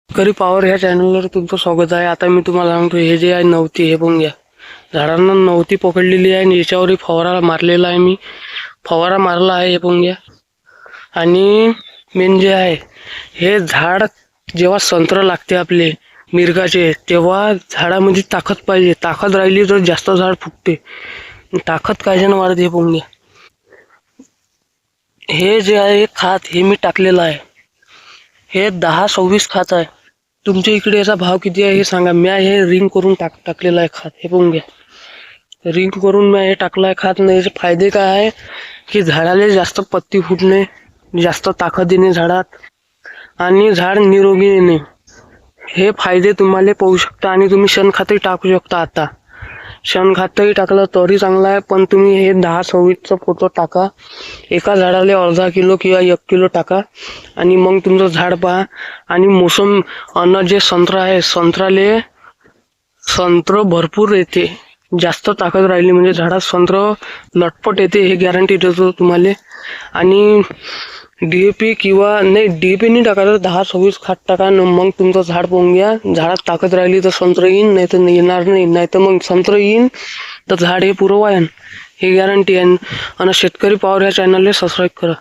शेतकरी पॉवर ह्या चॅनलवर तुमचं स्वागत आहे. आता मी तुम्हाला सांगतो, हे जे आहे नवती, हे बघून घ्या. झाडांना नवती पकडलेली आहे आणि याच्यावरही फवारा मारलेला आहे. मी फवारा मारला आहे, हे बघून घ्या. आणि मेन जे आहे, हे झाड जेव्हा संत्र लागते आपले मिरगाचे, तेव्हा झाडामध्ये ताकद पाहिजे. ताकद राहिली तर जास्त झाड फुगते. ताकद कायच्यानं वाढते हे बघून घ्या. हे जे आहे खात, हे मी टाकलेलं आहे. हे 10-26 खात आहे. तुमच्या इकडे याचा भाव किती आहे हे सांगा. मी हे रिंग करून टाकलेलं आहे खात, हे बघून घ्या. रिंग करून मी हे टाकलं आहे खात. नाही याचे फायदे काय आहे की झाडाला जास्त पत्ती फुटणे, जास्त ताकद येणे झाडात आणि झाड निरोगी येणे, हे फायदे तुम्हाला पाहू शकता. आणि तुम्ही शेणखतही टाकू शकता. आता शेणखतही टाकलं तरी चांगलं आहे, पण तुम्ही हे 10-26चा फोटो टाका. एका झाडाला अर्धा किलो किंवा 1 किलो टाका आणि मग तुमचं झाड पहा. आणि मोसम अन्न जे संत्र आहे, संत्र भरपूर येते. जास्त ताकद राहिली म्हणजे झाडात संत्र लटपट येते, हे गॅरंटी देतो तुम्हाला. आणि डीएपी किंवा नाही, डीएपी नाही टाकायचं, 10-26 खात टाका. मग तुमचं झाड पाहून घ्या. झाडात ताकद राहिली तर संत्र येईन, नाही तर येणार नाही. नाही तर मग संत्र येईन तर झाड हे पुरं वायन, हे गॅरंटी आहे. आणि शेतकरी पॉवर ह्या चॅनलला सबस्क्राईब करा.